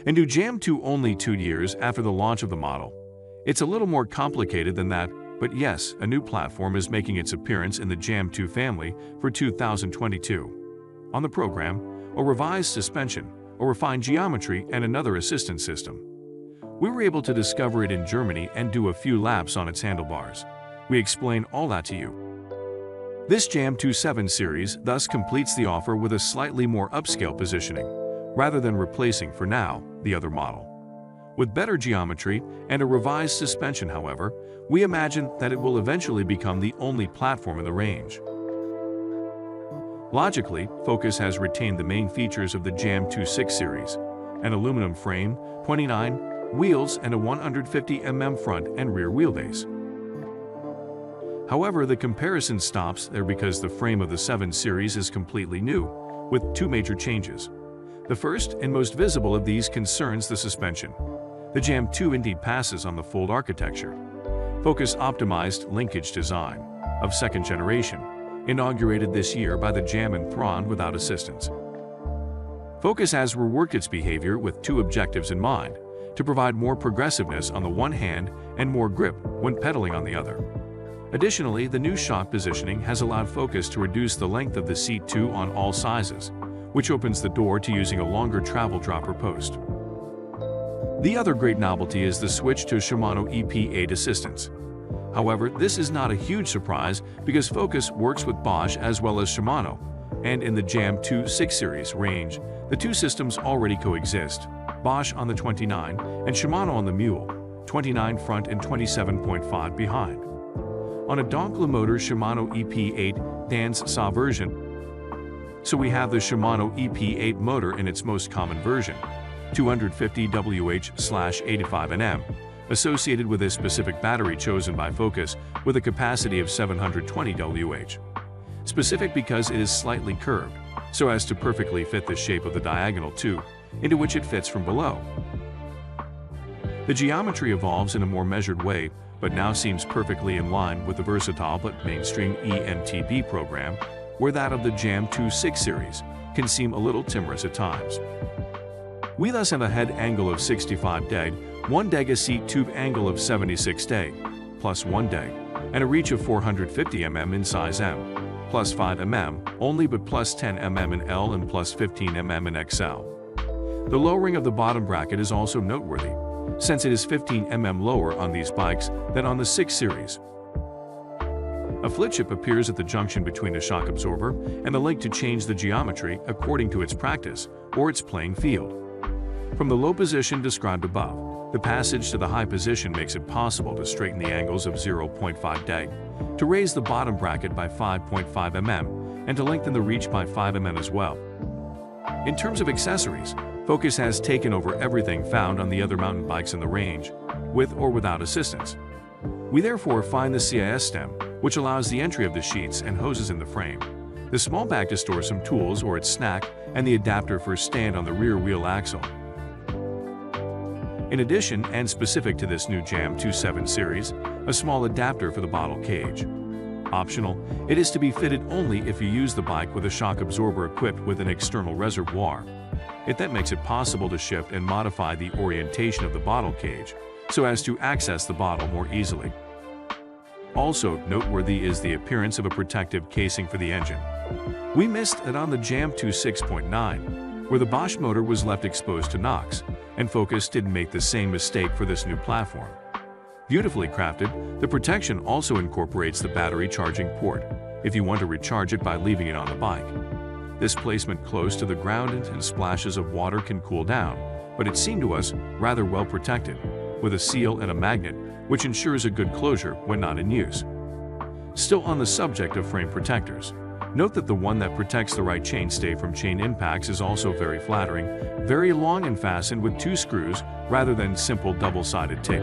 And do JAM2 only 2 years after the launch of the model? It's a little more complicated than that, but yes, a new platform is making its appearance in the JAM2 family for 2022. On the program, a revised suspension, a refined geometry, and another assistance system. We were able to discover it in Germany and do a few laps on its handlebars. We explain all that to you. This JAM² 7 series thus completes the offer with a slightly more upscale positioning, rather than replacing, for now, the other model. With better geometry and a revised suspension, however, we imagine that it will eventually become the only platform in the range. Logically, Focus has retained the main features of the JAM² 6 series: an aluminum frame, 29 wheels, and a 150 mm front and rear wheelbase. However, the comparison stops there because the frame of the 7 series is completely new, with 2 major changes. The first and most visible of these concerns the suspension. The JAM² indeed passes on the fold architecture. Focus optimized linkage design of 2nd generation, inaugurated this year by the JAM and Thron without assistance. Focus has reworked its behavior with 2 objectives in mind: to provide more progressiveness on the one hand and more grip when pedaling on the other. Additionally, the new shock positioning has allowed Focus to reduce the length of the seat too on all sizes, which opens the door to using a longer travel dropper post. The other great novelty is the switch to Shimano EP8 assistance. However, this is not a huge surprise because Focus works with Bosch as well as Shimano, and in the JAM² 6 series range, the 2 systems already coexist: Bosch on the 29 and Shimano on the Mule, 29 front and 27.5 behind. On a Donkla motor Shimano EP8 Dance SA version. So we have the Shimano EP8 motor in its most common version, 250 Wh/85 Nm, associated with a specific battery chosen by Focus with a capacity of 720 Wh. Specific because it is slightly curved, so as to perfectly fit the shape of the diagonal tube, into which it fits from below. The geometry evolves in a more measured way, but now seems perfectly in line with the versatile but mainstream e-mtb program, where that of the JAM² 6 series can seem a little timorous at times. We thus have a head angle of 65 deg, 1 deg, a seat tube angle of 76 deg, plus 1 deg, and a reach of 450 mm in size M, plus 5 mm only but plus 10 mm in L and plus 15 mm in XL. The lowering of the bottom bracket is also noteworthy, since it is 15 mm lower on these bikes than on the 6 series. A flit chip appears at the junction between the shock absorber and the link to change the geometry according to its practice or its playing field. From the low position described above, the passage to the high position makes it possible to straighten the angles of 0.5 deg, to raise the bottom bracket by 5.5 mm, and to lengthen the reach by 5 mm as well. In terms of accessories, Focus has taken over everything found on the other mountain bikes in the range, with or without assistance. We therefore find the CIS stem, which allows the entry of the sheets and hoses in the frame, the small bag to store some tools or its snack, and the adapter for stand on the rear wheel axle. In addition, and specific to this new JAM² 7 series, a small adapter for the bottle cage. Optional, it is to be fitted only if you use the bike with a shock absorber equipped with an external reservoir. It then makes it possible to shift and modify the orientation of the bottle cage so as to access the bottle more easily. Also noteworthy is the appearance of a protective casing for the engine. We missed that on the JAM² 6.9, where the Bosch motor was left exposed to NOx, and Focus didn't make the same mistake for this new platform. Beautifully crafted, the protection also incorporates the battery charging port, if you want to recharge it by leaving it on the bike. This placement close to the ground and splashes of water can cool down, but it seemed to us rather well protected, with a seal and a magnet, which ensures a good closure when not in use. Still on the subject of frame protectors, note that the one that protects the right chainstay from chain impacts is also very flattering, very long and fastened with 2 screws rather than simple double-sided tape.